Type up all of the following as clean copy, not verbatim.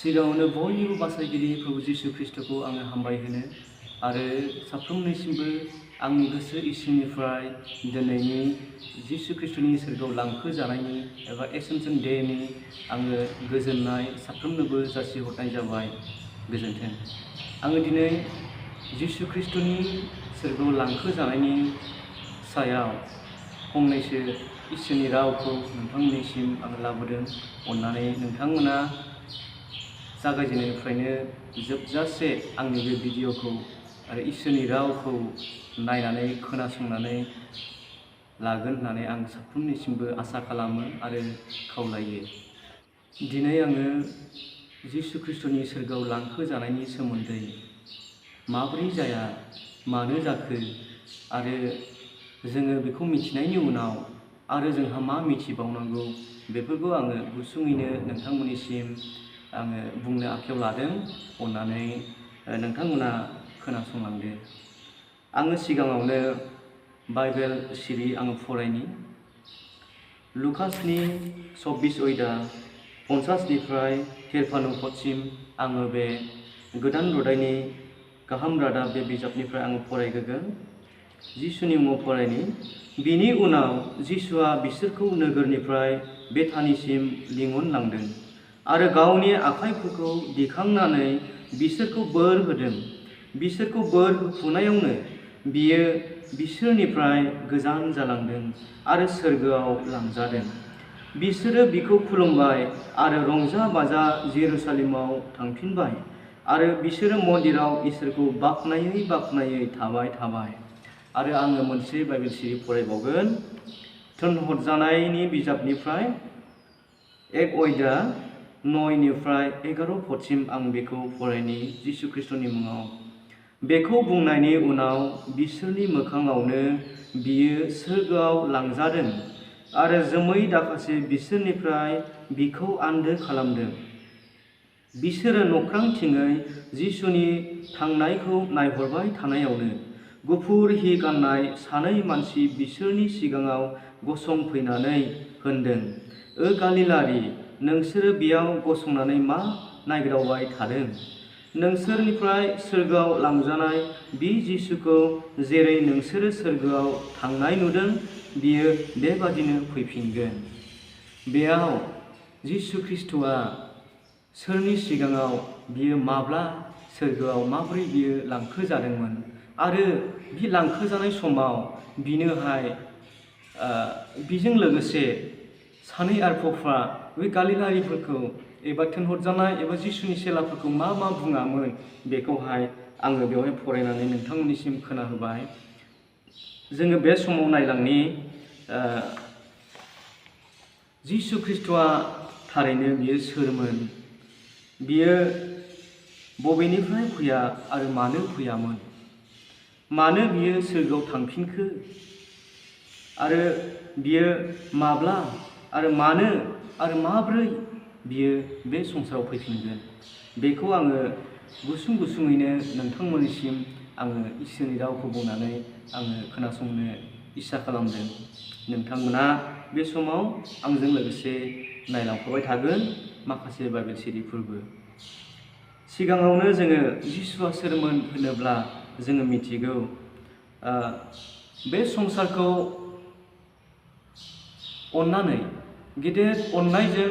सिगाङावनो बयनिबो बासायगिरि प्रभु जिसु ख्रीष्टखौ आङो हामबाय होनो आरो साफ्रोमनिसिमबो आंनि गोसो इसोरनिफ्राय दिनैनि जिसु ख्रीष्टनि सोरगोआव लांखोजानायनि एबा एसेम्पसन डेनि आङो गोजोननाय साफ्रोमनोबो जासिहरनाय जाबाय। गोजोन्थों। आङो दिनै जिसु ख्रीष्टनि सोरगोआव लांखोजानायनि सायाव फंनैसो इसोरनि रावखौ नोंथांमोननिसिम आङो लाबोदों। अन्नानै नोंथांमोना जागायजेननायनिफ्रायनो जोबजासे आंनि बे भिडिअखौ आरो इसोरनि रावखौ नायनानै खोनासंनानै लागोन होननानै आं साफ्रोमनिसिमबो आसा खालामो आरो खावलायो। दिनै आङो जिसु ख्रीष्टनि सोरगोआव लांखोजानायनि सोमोन्दै माबोरै जाया, मानो जाखो आरो जोङो बेखौ मिथिनायनि उनाव आरो जोंहा मा मिथिबावनांगौ बेफोरखौ आङो गुसुङैनो नोंथांमोननिसिम आङो बुंनो आखायाव लादों। अन्नानै नोंथांमोना खोनासंलांदो। आङो सिगाङावनो बाइबेल सिरि आङो फरायनि लुकासनि 24 अध्याय 50निफ्राय 53 पदसिम आङो बे गोदान रादायनि गाहाम रादाब बे बिजाबनिफ्राय आङो फरायग्रोगोन। जिसुनि मुङाव फरायनि। बिनि उनाव जिसुआ बिसोरखौ नोगोरनिफ्राय बेथानिसिम लिंहरलांदों आरो गावनि आखाइफोरखौ दिखांनानै बिसोरखौ बोर होदों। बिसोरखौ बोर होफुनायावनो बियो बिसोरनिफ्राय गोजान जालांदों आरो सोरगोआव लांजादों। बिसोरो बिखौ खुलुमबाय आरो रंजा बाजा जेरुसालेमाव थांफिनबाय आरो बिसोरो मन्दिराव इसोरखौ बाख्नायै थाबाय। आरो आङो मोनसे बाइबेल सिरि फरायबावगोन। थोनहरजानायनि बिजाबनिफ्राय 1 अध्याय 9निफ्राय 11 पदसिम आं बेखौ फरायनि जिसु ख्रीष्टनि मुङाव। बेखौ बुंनायनि उनाव बिसोरनि मोखाङावनो बियो सोरगोआव लांजादों आरो जोमै दाखासे बिसोरनिफ्राय बिखौ आन्दो खालामदों। बिसोरो नख्रांथिङै जिसुनि थांनायखौ नायहरबाय थानायावनो गुफुर हि गाननाय सानै मानसि बिसोरनि सिगाङाव गसंफैनानै होनदों, ओ गालिलारि, नोंसोरो बेयाव गसंनानै मा नायग्रावबाय थादों? नोंसोरनिफ्राय सोरगोआव लांजानाय बि जिसुखौ जेरै नोंसोरो सोरगोआव थांनाय नुदों, बियो बेबादिनो फैफिनगोन। बेयाव जिसु ख्रीष्टआ सोरनि सिगाङाव बियो माब्ला सोरगोआव माबोरै बियो लांखोजादोंमोन आरो बि लांखोजानाय समाव बिनोहाय बिजों लोगोसे सानै आरफफ्रा बे गालिलारिफोरखौ एबा थोनहरजानाय एबा जिसुनि चेलाफोरखौ मा बुङामोन बेखौहाय आङो बेवहाय फरायनानै नोंथांमोननिसिम खोनाहोबाय। जोङो बे समाव नायलांनि जिसु ख्रीष्टआ थारैनो बियो सोरमोन, बियो बबेनिफ्राय फैया आरो मानो फैयामोन, मानो बियो सोरगोआव थांफिनखो आरो बियो माब्ला आरो मानो आरो माब्रै बियो बे संसाराव फैफिनगोन, बेखौ आङो गुसुङैनो नोंथांमोननिसिम आङो इसोरनि रावखौ बुंनानै आङो खोनासंनो इस्सा खालामदों। नोंथांमोना बे समाव आंजों लोगोसे नायलांफाबाय थागोन माखासे बाइबेल सिरिफोरबो। सिगाङावनो जोङो जिसुआ सोरमोन होनोब्ला जोङो मिथिगौ बे संसारखौ अन्नानै गेदेर अननायजों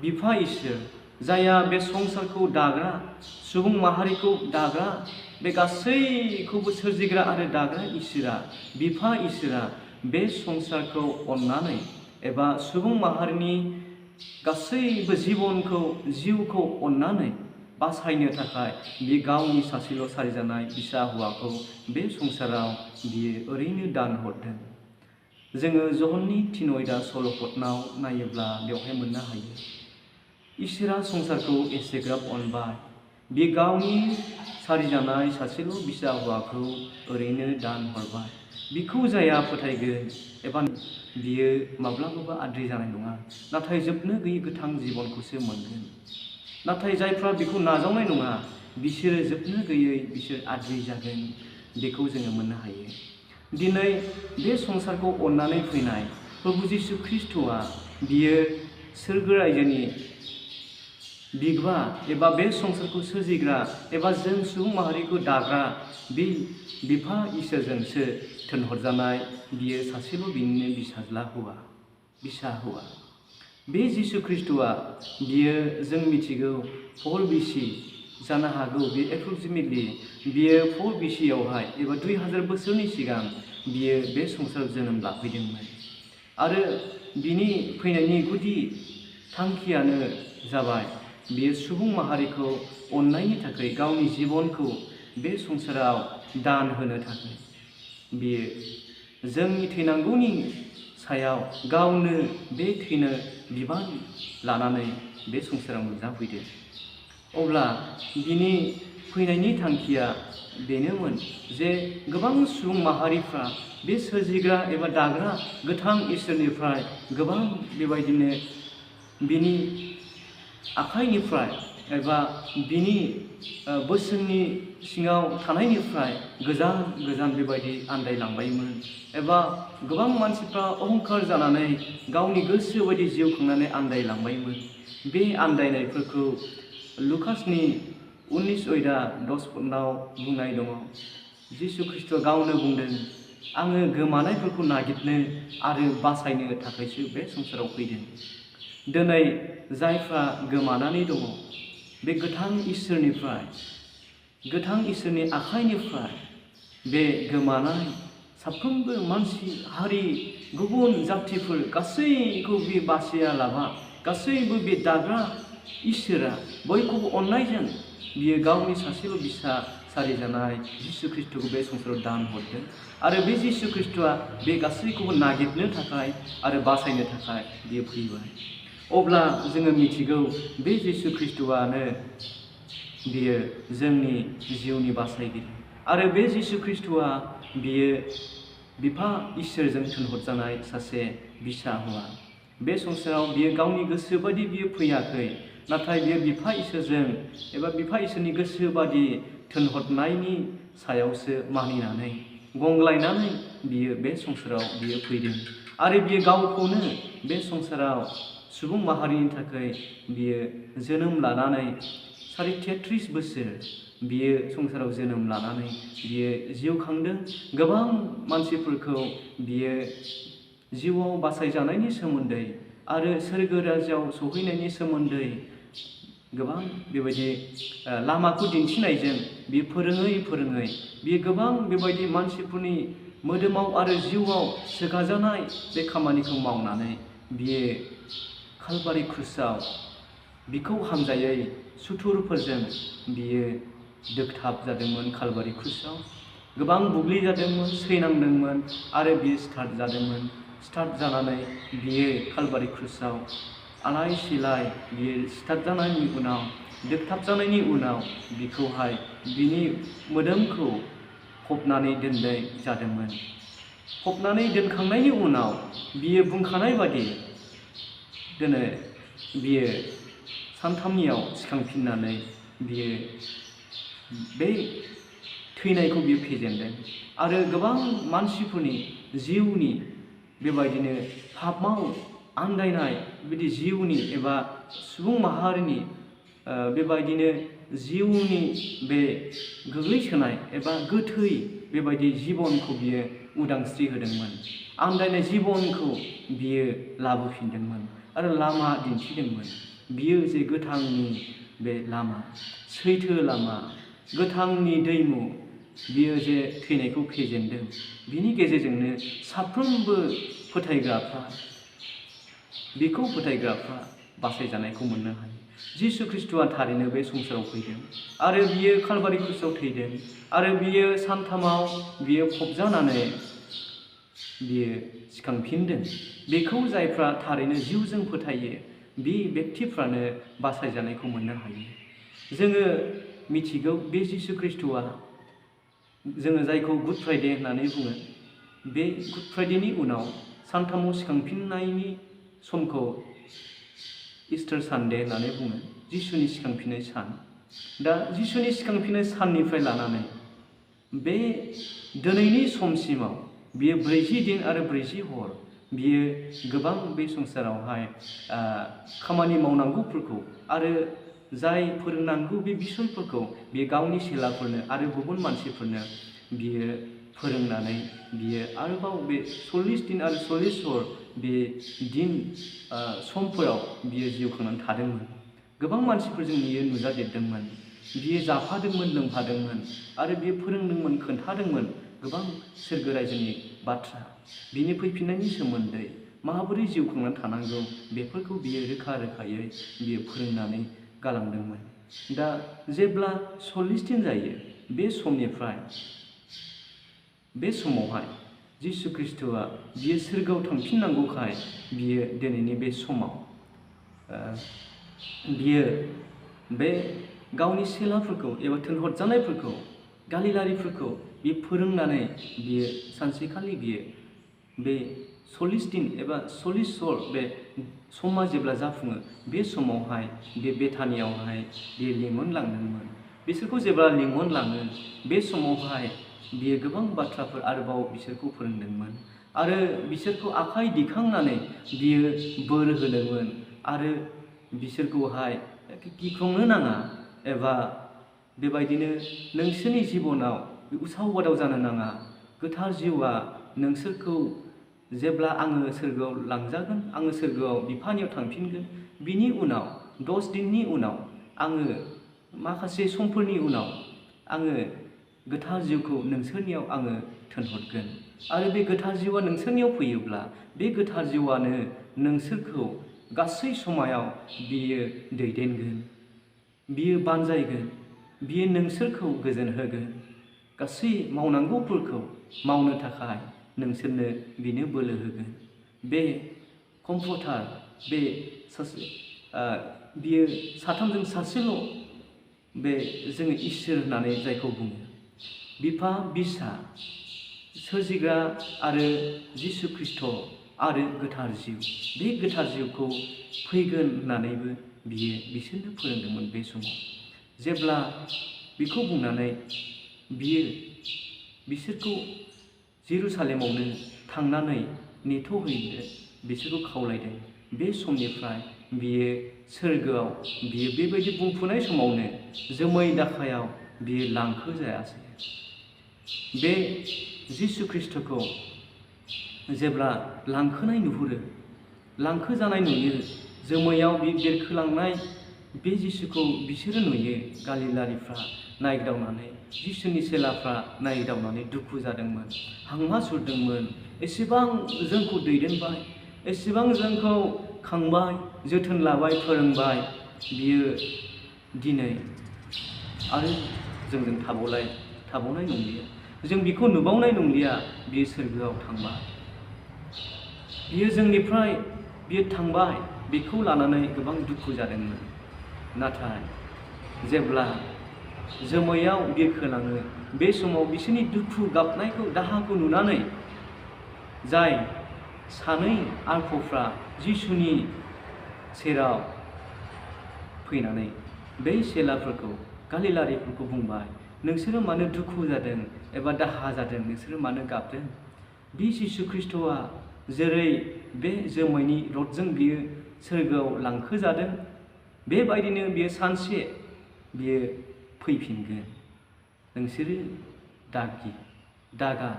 बिफा इसोर जायहा बे संसारखौ दाग्रा, सुबुं माहारिखौ दाग्रा, बे गासैखौबो सोरजिग्रा आरो दाग्रा इसोरा, बिफा इसोरा बे संसारखौ अन्नानै एबा सुबुं माहारिनि गासैबो जिउखौ अन्नानै बासायनो थाखाय बे गावनि सासेल' सारिजानाय फिसा हौवाखौ बे संसाराव बियो ओरैनो दान हरदों। जोङो जहननि 3 अध्याय सल'पदनाव नायोब्ला बेवहाय मोननो हायो इसोरा संसारखौ एसेग्राब अनबाय, बे गावनि सारिजानाय सासेल' फिसा हौवाखौ ओरैनो दान हरबाय। बिखौ जाया फोथायगोन एबा बियो माब्लाबाबो आद्रि जानाय नङा, नाथाय जोबनो गैयै गोथां जिबनखौसो मोनगोन। नाथाय जायफ्रा बिखौ नाजावनाय नङा बिसोरो जोबनो गैयै बिसोर आद्रि जागोन। बेखौ जोङो मोननो हायो। दिनै बे संसारखौ अन्नानै फैनाय प्रभु जिसु ख्रीष्टआ बियो सोरगो रायजोनि बिगोमा एबा बे संसारखौ सोरजिग्रा एबा जों सुबुं माहारिखौ दाग्रा बे बिफा इसोरजोंसो थिनहरजानाय बियो सासेल' बिनिनो बिसा हौवा। बे जिसु ख्रिस्ट'आ बियो जों मिथिगौ 4 BC जानो हागौ बे एप्रक्सिमेटलि बियो 4 BCआवहाय एबा 2000 बोसोरनि सिगां बियो बे संसाराव जोनोम लाफैदोंमोन आरो बिनि फैनायनि गुदि थांखियानो जाबाय बियो सुबुं माहारिखौ अननायनि थाखाय गावनि जिबनखौ बे संसाराव दान होनो थाखाय बियो जोंनि थैनांगौनि सायाव गावनो बे थैनो बिबान लानानै बे संसाराव नुजाफैदों। अब्ला बिनि फैनायनि थांखिया बेनोमोन जे गोबां सुबुं माहारिफ्रा बे सोरजिग्रा एबा दाग्रा गोथां इसोरनिफ्राय गोबां बेबायदिनो बिनि आखाइनिफ्राय एबा बिनि बोसोननि सिङाव थानायनिफ्राय गोजान बेबायदि आन्दायलांबायमोन एबा गोबां मानसिफ्रा अहंकार जानानै गावनि गोसो बायदि जिउ खांनानै आन्दायलांबायमोन। बे आन्दायनायफोरखौ लुकासनि 19:10 बुंनाय दङ। जिसु ख्रिस्ट'आ गावनो बुंदों, आङो गोमानायफोरखौ नागिरनो आरो बासायनो थाखायसो बे संसाराव फैदों। दिनै जायफ्रा गोमानानै दङ बे गोथां इसोरनि आखाइनिफ्राय बे गोमानाय साफ्रोमबो मानसि हारि गुबुन जाथिफोर गासैखौ बे बासियालाबा गासैबो बे दाग्रा इसोरा बयखौबो अननायजों बियो गावनि सासेल' बिसा सारिजानाय जिसु ख्रिस्ट'खौ बे संसाराव दान हरदों आरो बे जिसु ख्रिस्ट'आ बे गासैखौबो नागिरनो थाखाय आरो बासायनो थाखाय बियो फैबाय। अब्ला जोङो मिथिगौ बे जिसु ख्रिस्ट'आनो बियो जोंनि जिउनि बासायगिरि आरो बे जिसु ख्रिस्ट'आ बियो बिफा इसोरजों थिनहरजानाय सासे बिसा हौवा। बे संसाराव बियो गावनि गोसो बादि बियो फैयाखै, नाथाय बियो बिफा इसोरजों एबा बिफा इसोरनि गोसो बादि थिनहरनायनि सायावसो मानिनानै गंग्लायनानै बियो बे संसाराव बियो फैदों आरो बियो गावखौनो बे संसाराव सुबुं माहारिनि थाखाय बियो जोनोम लानानै 33 बोसोर बियो संसाराव जोनोम लानानै बियो जिउ खांदों। गोबां मानसिफोरखौ बियो जिउआव बासायजानायनि सोमोन्दै आरो सोरगो रायजोआव सौहैनायनि सोमोन्दै गोबां बेबायदि लामाखौ दिन्थिनायजों बियो फोरोङै बियो गोबां बेबायदि मानसिफोरनि मोदोमाव आरो जिउआव सोगाजानाय बे खामानिखौ मावनानै बियो कालभारि क्रुसाव बिखौ हामजायै सुथुरफोरजों बियो दोगथाब जादोंमोन। कालभारि क्रुसाव गोबां बुग्लि जादोंमोन, सैनांदोंमोन आरो बियो स्टार्ट जानानै बियो कालभारि क्रुसाव आलाय सिलाय बियो स्टार्ट जानायनि उनाव दोगथाब जानायनि उनाव बिखौहाय बिनि मोदोमखौ फबनानै दोननाय जादोंमोन। फबनानै दोनखांनायनि उनाव बियो बुंखानाय बादि दिनै बियो सानथामनियाव सिखांफिननानै बियो बे थैनायखौ बियो फेजेनदों आरो गोबां मानसिफोरनि जिउनि बेबायदिनो पापआव आन्दायनाय बिदि जिउनि एबा सुबुं माहारिनि बेबायदिनो जिउनि बे गोग्लैसोनाय एबा गोथै बेबायदि जिबनखौ बियो उदांस्रि होदोंमोन। आन्दायनाय जिबनखौ बियो लाबोफिनदोंमोन आरो लामा दिन्थिदोंमोन। बियो जे गोथांनि बे लामा, सैथो लामा, गोथांनि दैमु, बियो जे थैनायखौ फेजेनदों, बिनि गेजेरजोंनो साफ्रोमबो फोथायग्राफ्रा बासायजानायखौ मोननो हायो। जिसु ख्रिस्ट'आ थारैनो बे संसाराव फैदों आरो बियो कालभारि क्रुसाव थैदों आरो बियो सानथामाव बियो फबजानानै बियो सिखांफिनदों। बेखौ जायफ्रा थारैनो जिउजों फोथायो बे व्यक्तिफ्रानो बासायजानायखौ मोननो हायो। जोङो मिथिगौ बे जिसु ख्रिस्ट'आ जोङो जायखौ गुड फ्राइडे होननानै बुङो, बे गुड फ्राइडेनि उनाव सानथामाव सिखांफिननायनि समखौ इस्टार सानडे होननानै बुङो, जिसुनि सिखांफिननाय सान। दा जिसुनि सिखांफिननाय साननिफ्राय लानानै बे दिनैनि समसिमाव बियो 40 दिन आरो 40 हर बियो गोबां बे संसारावहाय खामानि मावनांगौफोरखौ आरो जाय फोरोंनांगौ बे बिसयफोरखौ बियो गावनि सेलाफोरनो आरो गुबुन मानसिफोरनो बियो फोरोंनानै बियो आरोबाव बे 40 दिन आरो 40 हर बे दिन समफोराव बियो जिउ खांनानै थादोंमोन। गोबां मानसिफोरजों बियो नुजादेरदोंमोन, बियो जाफादोंमोन, लोंफादोंमोन आरो बियो फोरोंदोंमोन, खोन्थादोंमोन गोबां सोरगो रायजोनि बाथ्रा, बिनि फैफिननायनि सोमोन्दै माबोरै जिउ खांनानै थानांगौ बेफोरखौ बियो रोखा-रोखायै बियो फोरोंनानै गालांदोंमोन। दा जेब्ला 40 दिन जायो, बे समावहाय जिसु ख्रीष्टआ बियो सोरगोआव थांफिननांगौखाय बियो दिनैनि बे समाव बियो बे गावनि सेलाफोरखौ एबा थिनहरजानायफोरखौ, गालिलारिफोरखौ बियो फोरोंनानै बियो सानसेखालि बियो बे 40 दिन एबा 40 हर बे समा जेब्ला जाफुङो, बे समावहाय बे बेथानियावहाय बियो लिंहरलांदोंमोन। बिसोरखौ जेब्ला लिंहरलाङो, बे समावहाय बियो गोबां बाथ्राफोर आरोबाव बिसोरखौ फोरोंदोंमोन आरो बिसोरखौ आखाइ दिखांनानै बियो बोर होदोंमोन आरो बिसोरखौहाय गिख्रंनो नाङा एबा बेबायदिनो नोंसोरनि जिबनाव उसाव-बादाव जानो नाङा। गोथार जिउआ नोंसोरखौ जेब्ला आङो सोरगोआव लांजागोन, आङो सोरगोआव बिफानियाव थांफिनगोन, बिनि उनाव 10 दिननि उनाव आङो माखासे समफोरनि उनाव आङो गोथार जिउखौ नोंसोरनियाव आङो थिनहरगोन आरो बे गोथार जिउआ नोंसोरनियाव फैयोब्ला बे गोथार जिउआनो नोंसोरखौ गासै समायाव बियो दैदेनगोन, बियो बानजायगोन, बियो नोंसोरखौ गोजोन होगोन, गासै मावनांगौफोरखौ मावनो थाखाय नोंसोरनो बिनो बोलो होगोन। बे कम्फर्टार, बे बियो साथामजों सासेल' बे जोङो इसोर होननानै जायखौ बुङो, बिफा, बिसा, सोरजिग्रा आरो जिसु ख्रीष्ट आरो गोथार जिउ, बे गोथार जिउखौ फैगोन होननानैबो बियो बिसोरनो फोरोंदोंमोन। बे समाव जेब्ला बेखौ बुंनानै बियो बिसोरखौ जेरुसालेमावनो थांनानै नेथ'हैनो बिसोरखौ खावलायदों, बे समनिफ्राय बियो सोरगोआव बियो बेबायदि बुंफुनाय समावनो जोमै दाखायाव बियो लांखो जायासै। बे जिसु ख्रीष्टखौ जेब्ला लांखोनाय नुहुरो, लांखो जानाय नुयो, जोमैयाव बे बेरखोलांनाय बे जिसुखौ बिसोरो नुयो। गालिलारिफ्रा नायदावनानै, जिसुनि सेलाफ्रा नायदावनानै दुखु जादोंमोन, हांमा सुरदोंमोन। एसेबां जोंखौ दैदेनबाय, एसेबां जोंखौ खांबाय, जोथोन लाबाय, फोरोंबाय, बियो दिनै आरो जोंजों थाबावनाय नंलिया, जों बिखौ नुबावनाय नंलिया, बियो सोरगोआव थांबाय, बियो जोंनिफ्राय बियो थांबाय। बेखौ लानानै गोबां दुखु जादोंमोन। नाथाय जेब्ला जोमैयाव बिरखोलाङो, बे समाव बिसोरनि दुखु गाबनायखौ, दाहाखौ नुनानै जाय सानै आलफ'फ्रा जिसुनि सेराव फैनानै बै सेलाफोरखौ, गालिलारिफोरखौ बुंबाय, नोंसोरो मानो दुखु जादों एबा दाहा जादों, नोंसोरो मानो गाबदों? बे जिसु ख्रीष्टआ जेरै बे जोमैनि रथजों बियो सोरगोआव लांखोजादों, बेबायदिनो बियो सानसे बियो फैफिनगोन। नोंसोरो दागा,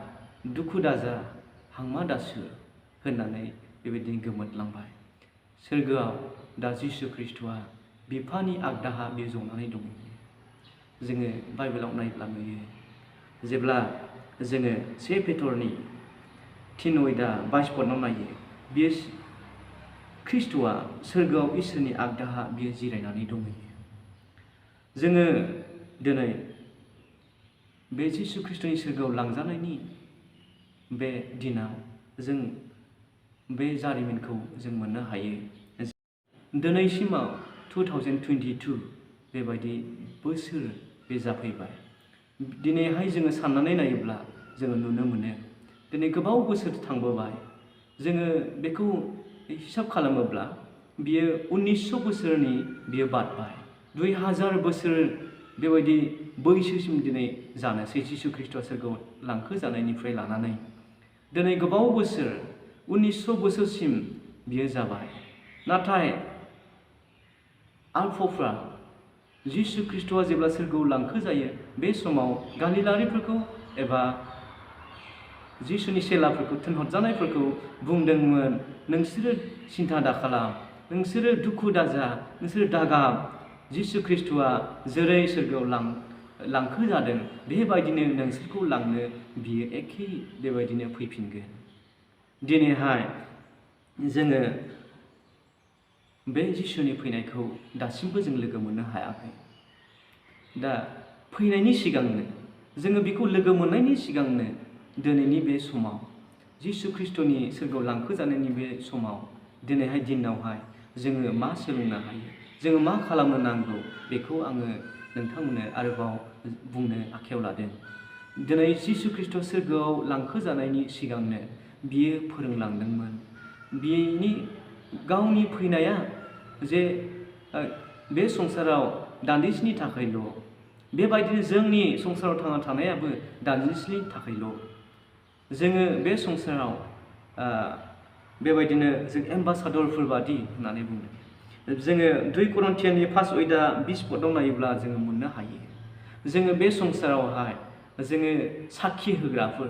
दुखु दाजा, हांमा दासु होननानै बेबायदिनो गोमोरलांबाय। सोरगोआव दा जिसु ख्रीष्टआ बिफानि आगदाहा बियो जनानै दङ। जोङो बाइबेलाव नायब्ला नुयो, जेब्ला जोङो 1 पेट्रनि 3:22 नायो, बियो ख्रीष्टआ सोरगोआव इसोरनि आगदाहा बियो जिरायनानै दंहैयो। जोङो दिनै बे जिसु ख्रीष्टनि सोरगोआव लांजानायनि बे दिनाव जों बे जारिमिनखौ जों मोननो हायो। दिनैसिमाव 2022 बेबायदि बोसोर बे जाफैबाय। दिनैहाय जोङो साननानै नायोब्ला जोङो नुनो मोनो, दिनै गोबाव बोसोर थांबोबाय। जोङो बेखौ हिसाब खालामोब्ला बियो 1900 बोसोरनि बियो बारबाय। 2000 बोसोर बेबायदि बैसोसिम दिनै जानोसै जिसु ख्रीष्टआ सोरगोआव लांखो जानायनिफ्राय लानानै दिनै गोबाव बोसोर 1900 बोसोरसिम बियो जाबाय। नाथाय आलफ'फ्रा जिसु ख्रीष्टआ जेब्ला सोरगोआव लांखो जायो बे समाव गालिलारिफोरखौ एबा जिसुनि सेलाफोरखौ थिनहरजानायफोरखौ बुंदोंमोन, नोंसोरो सिन्था दाखालाम, नोंसोरो दुखु दाजा, नोंसोरो दागाब, जिसु ख्रीष्टआ जेरै सोरगोआव लांखो जादों बेबायदिनो नोंसोरखौ लांनो बियो एखे बेबायदिनो फैफिनगोन। दिनैहाय जोङो बे जिसुनि फैनायखौ दासिमबो जों लोगो मोननो हायाखै। दा फैनायनि सिगांनो जोङो बेखौ लोगो मोननायनि सिगांनो दिनैनि बे समाव जिसु ख्रीष्टनि सोरगोआव लांखो जानायनि बे समाव दिनैहाय दिनावहाय जोङो मा सोलोंनो हायो, जोङो मा खालामनो नांगौ बेखौ आङो नोंथांमोननो आरोबाव बुंनो आखायाव लादों। दिनै जिसु ख्रीष्ट सोरगोआव लांखो जानायनि सिगांनो बियो फोरोंलांदोंमोन। बिनि गावनि फैनाया जे बे संसाराव दान्दिसेनि थाखायल', बेबायदिनो जोंनि संसाराव थांना थानायाबो दान्दिसेनि थाखायल'। जोङो बे संसाराव बेबायदिनो जों एम्बासाडरफोर बादि होननानै बुंदों। जोङो 2 करन्थियानि 5:20 नायोब्ला जोङो मोननो हायो। जोङो बे संसारावहाय जोङो साखि होग्राफोर,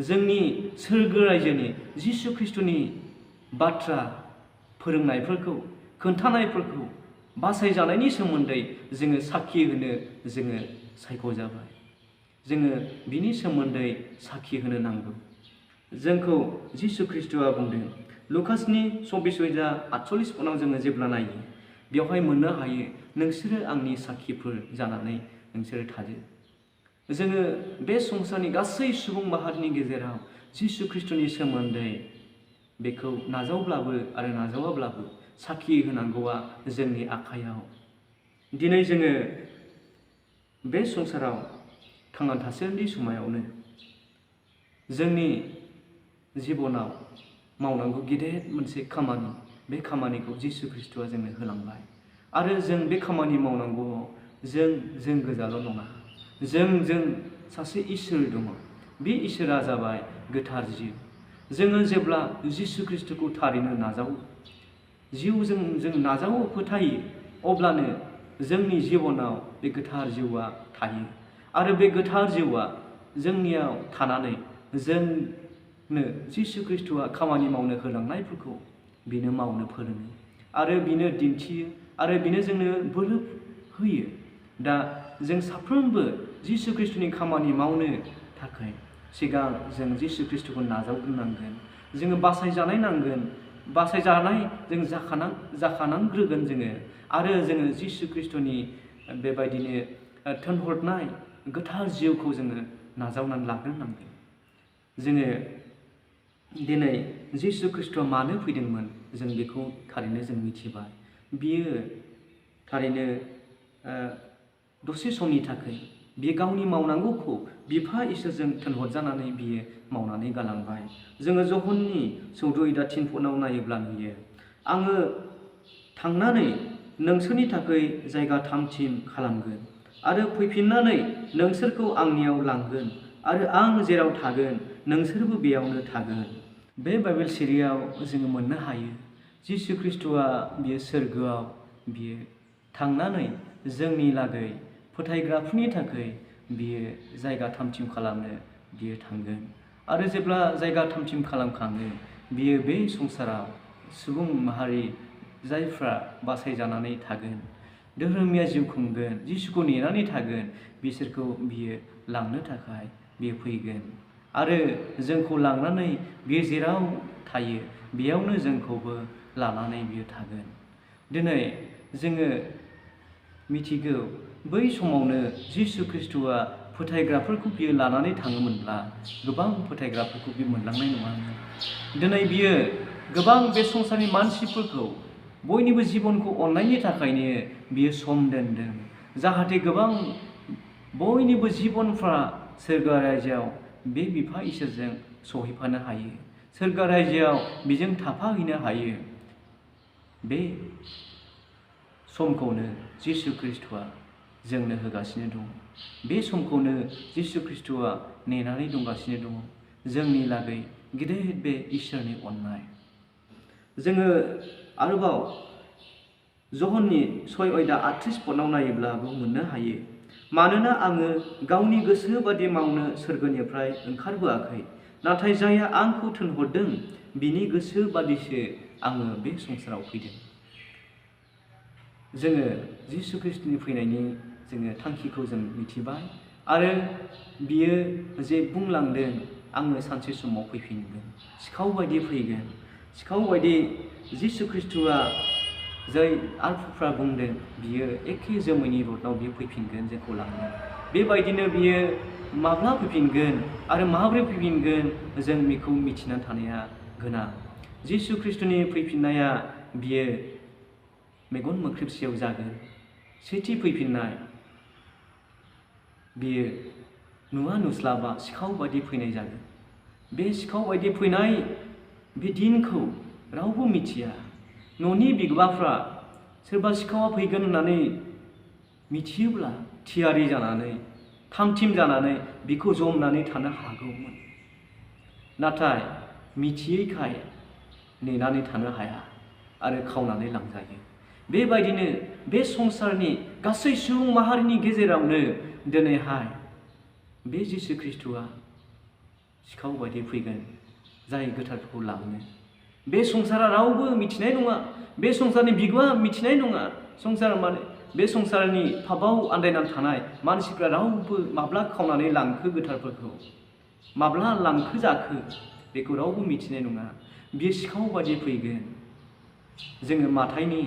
जोंनि सोरगो रायजोनि जिसु ख्रीष्टनि बाथ्रा फोरोंनायफोरखौ, खोन्थानायफोरखौ, बासायजानायनि सोमोन्दै जोङो साखि होनो जोङो सायख'जाबाय। जोङो बिनि सोमोन्दै साखि होनो नांगौ। जोंखौ जिसु ख्रीष्टआ बुंदों, लुकासनि 24:48 जोङो जेब्ला नायो बेवहाय मोननो हायो, नोंसोरो आंनि साखिफोर जानानै नोंसोरो थादो। जोङो बे संसारनि गासै सुबुं माहारिनि गेजेराव जिसु ख्रीष्टनि सोमोन्दै बेखौ नाजावब्लाबो आरो नाजावाब्लाबो साखि होनांगौआ जोंनि आखायाव। दिनै जोङो बे संसाराव थांना थासान्दि समायावनो जोंनि जिबनाव मावनांगौ गेदेर मोनसे खामानि, बे खामानिखौ जिसु ख्रीष्टआ जोंनो होलांबाय। आरो जों बे खामानि मावनांगौआव जों गोजाल' नङा, जों सासे इसोर दङ। बे इसोरा जाबाय गोथार जिउ। जोङो जेब्ला जिसु ख्रीष्टखौ थारैनो नाजावो, जिउजों जों नाजावो, फोथायो, अब्लानो जोंनि जिबनाव बे गोथार जिउआ थायो। आरो बे गोथार जिउआ जोंनियाव थानानै जोंनो जिसु ख्रीष्टआ खामानि मावनो होलांनायफोरखौ बिनो मावनो फोरोङो आरो बिनो दिन्थियो आरो बिनो जोंनो बोलो होयो। दा जों साफ्रोमबो जिसु ख्रीष्टनि खामानि मावनो थाखाय सिगां जों जिसु ख्रीष्टखौ नाजावग्रोनांगोन। जोङो बासायजानाय नांगोन, बासायजानाय जों जाखानांग्रोगोन जोङो। आरो जोङो जिसु ख्रीष्टनि बेबायदिनो थिनहरनाय गोथार जिउखौ जोङो नाजावनानै लाग्रोनांगोन। जोङो दिनै जिसु ख्रीष्टआ मानो फैदोंमोन जों बेखौ थारैनो जों मिथिबाय। बियो थारैनो दसे समनि थाखाय बियो गावनि मावनांगौखौ बिफा इसोरजों थिनहरजानानै बियो मावनानै गालांबाय। जोङो जहननि 14:3 नायोब्ला नुयो, आङो थांनानै नोंसोरनि थाखाय जायगा थामथिम खालामगोन आरो फैफिननानै नोंसोरखौ आंनियाव लांगोन आरो आं जेराव थागोन नोंसोरबो बेयावनो थागोन। बे बाइबेल सिरियाव जोङो मोननो हायो, जिसु ख्रीष्टआ बियो सोरगोआव बियो थांनानै जोंनि लागै फोथायग्राफोरनि थाखाय बियो जायगा थामथिम खालामनो बियो थांगोन। आरो जेब्ला जायगा थामथिम खालामखाङो, बियो बे संसाराव सुबुं माहारि जायफ्रा बासायजानानै थागोन, धोरोमिया जिउ खुंगोन, जिसुखौ नेनानै थागोन, बिसोरखौ बियो लांनो थाखाय बियो फैगोन। आरो जोंखौ लांनानै बियो जेराव थायो बेयावनो जोंखौबो लानानै बियो थागोन। दिनै जोङो मिथिगौ, बै समावनो जिसु ख्रीष्टआ फोथायग्राफोरखौ बियो लानानै थाङोमोनब्ला गोबां फोथायग्राफोरखौ बियो मोनलांनाय नङामोन। दिनै बियो गोबां बे संसारनि मानसिफोरखौ बयनिबो जिबनखौ अननायनि थाखायनो बियो सम दोनदों, जाहाथे गोबां बयनिबो जिबनफ्रा सोरगो रायजोआव बे बिफा इसोरजों सहैफानो हायो, सोरगो रायजोआव बिजों थाफाहैनो हायो। बे समखौनो जिसु ख्रीष्टआ जोंनो होगासिनो दं। बे समखौनो जिसु ख्रीष्टआ नेनानै दंगासिनो दङ, जोंनि लागै गिदिर बे इसोरनि अननाय। जोङो आरोबाव जहननि 6:38 नायोब्लाबो मोननो हायो। मानोना आङो गावनि गोसो बादि मावनो सोरगोनिफ्राय ओंखारबोआखै, नाथाय जायहा आंखौ थिनहरदों बिनि गोसो बादिसो आङो बे संसाराव फैदों। जोङो जिसु ख्रिस्टनि फैनायनि जोङो थांखिखौ जों मिथिबाय आरो बियो जे बुंलांदों आङो सानसे समाव फैफिनगोन, सिखाव बायदि फैगोन। सिखाव बायदि जिसु ख्रिस्टआ जाय आलफाफ्रा बुंदों बियो एखे जोमैनि रथआव बियो फैफिनगोन जोंखौ लांनो। बेबायदिनो बियो माब्ला फैफिनगोन आरो माबोरै फैफिनगोन जों बेखौ मिथिना थानाया गोनां। जिसु ख्रिस्टनि फैफिननाया बियो मेगन मोख्रेबसेयाव जागोन। सेथि फैफिननाय बियो नुवा नुस्लाबा सिखाव बायदि फैनाय जागोन। बे सिखाव बायदि फैनाय बे दिनखौ रावबो मिथिया। न'नि बिगोमाफ्रा सोरबा सिखावा फैगोन होननानै मिथियोब्ला थियारि जानानै थामथिम जानानै बिखौ जमनानै थानो हागौमोन। नाथाय मिथियैखाय नेनानै थानो हाया आरो खावनानै लांजायो। बेबायदिनो बे संसारनि गासै सुबुं माहारिनि गेजेरावनो दिनैहाय बे जिसु ख्रिस्टआ सिखाव बायदि फैगोन, जाय गोथारफोरखौ लांनो। बे संसारा रावबो मिथिनाय नङा, बे संसारनि बिगोमा मिथिनाय नङा। संसार माने बे संसारनि फाबाव आन्दायनानै थानाय मानसिफ्रा रावबो माब्ला खावनानै लांखो गोथारफोरखौ, माब्ला लांखो जाखो बेखौ रावबो मिथिनाय नङा। बियो सिखाव बायदि फैगोन। जोङो माथाइनि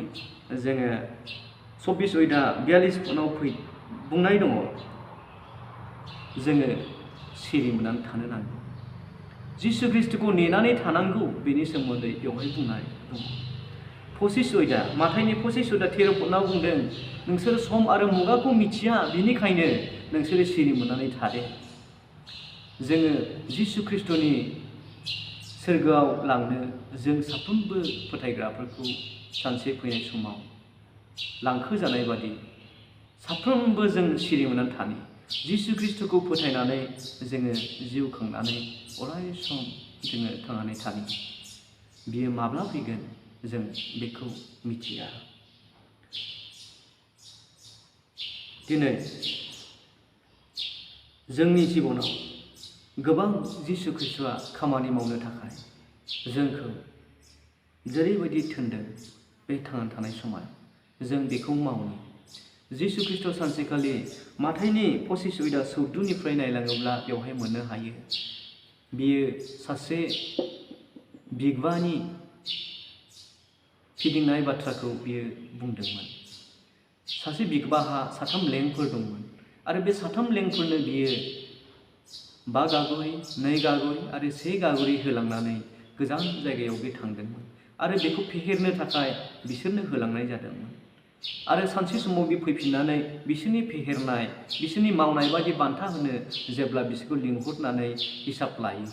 24:42 बुंनाय दङ, जोङो सिरि मोननानै थानो नांगौ, जिसु ख्रिस्टखौ नेनानै थानांगौ। बेनि सोमोन्दै बेवहाय बुंनाय दङ। माथाइनि 25:13 बुंदों, नोंसोर सम आरो मुगाखौ मिथिया, बेनिखायनो नोंसोरो सिरि मोननानै थादो। जोङो जिसु ख्रिस्टनि सोरगोआव लांनो जों साफ्रोमबो फोथायग्राफोरखौ सानसे फैनाय समाव लांखोजानाय बादि साफ्रोमबो जों सिरि मोननानै थानि। जिसु ख्रिस्टखौ फोथायनानै जोङो जिउ खांनानै अराय सम जोङो थांनानै थानि। बियो माब्ला फैगोन जों बेखौ मिथिया। दिनै जोंनि जिबनाव गोबां जिसु ख्रिस्टआ खामानि मावनो थाखाय जोंखौ जेरैबायदि थिनदों बे थांना थानाय समाव जों बेखौ मावनो। जिसु ख्रिस्ट सानसेखालि माथाइनि 25:14 नायलाङोब्ला बेवहाय मोननो हायो। बियो सासे बिगोमानि फिदिंनाय बाथ्राखौ बियो बुंदोंमोन। सासे बिगोमाहा 3 लेंफोर दंमोन आरो बे 3 लेंफोरनो बियो 5 गागरि, 2 गागरि आरो 1 गागरि होलांनानै गोजान जायगायाव बे थांदोंमोन आरो बेखौ फेहेरनो थाखाय बिसोरनो होलांनाय जादोंमोन। आरो सानसे समाव बे फैफिननानै बिसोरनि फेहेरनाय, बिसोरनि मावनाय बायदि बान्था होनो जेब्ला बिसोरखौ लिंहरनानै हिसाब लायो,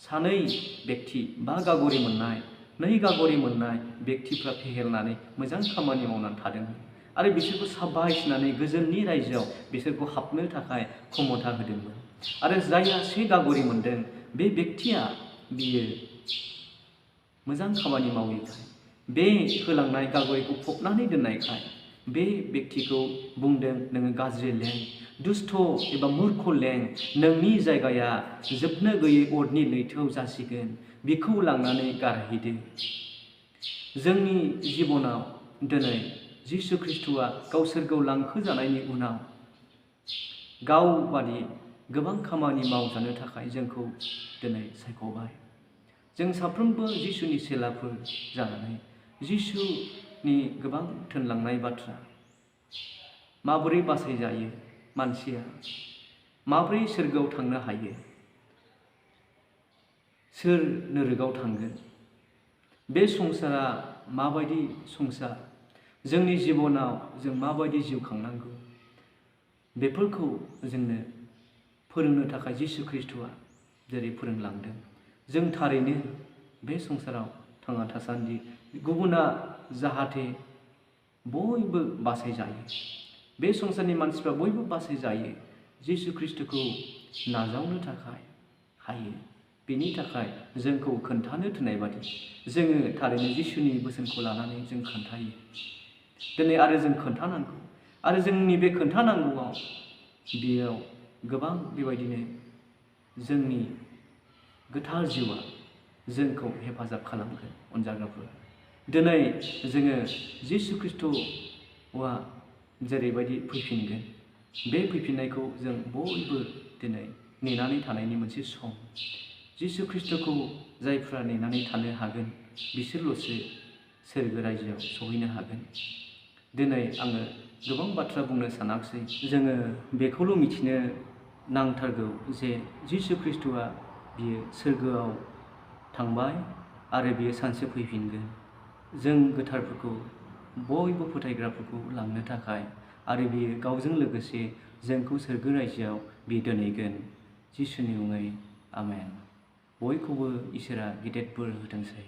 2 बेक्ति 5 गागरि मोननाय, 2 गागरि मोननाय बेक्तिफ्रा फेहेरनानै मोजां खामानि मावनानै थादोंमोन आरो बिसोरखौ साबायखर होनानै गोजोननि रायजोआव बिसोरखौ हाबनो थाखाय क्षमता होदोंमोन। आरो जायहा 1 गागरि मोनदों बे बेक्तिया बियो मोजां खामानि मावैखाय, बे होलांनाय गागरिखौ फबनानै दोननायखाय बे बेक्तिखौ बुंदों, नोङो गाज्रि लें, दुष्ट एबा मूर्ख लें, नोंनि जायगाया जोबनो गैयै अरनि लैथोआव जासिगोन, बिखौ लांनानै गारहैदो। जोंनि जिबनाव दिनै जिसु ख्रिस्टआ गावसोरखौ लांखोजानायनि उनाव गाव बादि गोबां खामानि मावजानो थाखाय जोंखौ दिनै सायख'बाय। जों साफ्रोमबो जिसुनि चेलाफोर जानानै जिसुनि गोबां थोनलांनाय बाथ्रा, माबोरै बासायजायो मानसिया, माबोरै सोरगोआव थांनो हायो, सोर नोरगआव थांगोन, बे संसारा माबायदि संसार, जोंनि जिबनाव जों माबायदि जिउ खांनांगौ, बेफोरखौ जोंनो फोरोंनो थाखाय जिसु ख्रिस्टआ जेरै फोरोंलांदों। जों थारैनो बे संसाराव थांना थासान्दि गुबुना जाहाथे बयबो बासायजायो, बे संसारनि मानसिफ्रा बयबो बासायजायो, जिसु ख्रिस्टखौ नाजावनो थाखाय हायो। बेनि थाखाय जोंखौ खोन्थानो थिननाय बादि जोङो थारैनो जिसुनि बोसोनखौ लानानै जों खोन्थायो। दिनै आरो जों खोन्थानांगौ आरो जोंनि बे खोन्थानांगौआव बेयाव गोबां बेबायदिनो जोंनि गोथार जिउआ जोंखौ हेफाजाब खालामगोन अनजाग्राफोर। दिनै जोङो जिसु ख्रिस्ट'आ जेरैबायदि फैफिनगोन बे फैफिननायखौ जों बयबो दिनै नेनानै थानायनि मोनसे सम। जिसु ख्रिस्ट'खौ जायफ्रा नेनानै थानो हागोन बिसोरल'सो सोरगो रायजोआव सहैनो हागोन। दिनै आङो गोबां बाथ्रा बुंनो सानाखिसै। जोङो बेखौल' मिथिनो नांथारगौ जे जिसु ख्रिस्ट'आ बियो सोरगोआव थांबाय आरो बियो सानसे फैफिनगोन जों गोथारफोरखौ बयबो फोथायग्राफोरखौ लांनो थाखाय आरो बियो गावजों लोगोसे जोंखौ सोरगो रायजोआव बियो दोनहैगोन। जिसुनि मुङै आमेन। बयखौबो इसोरा गिदिर बोर होथोंसै।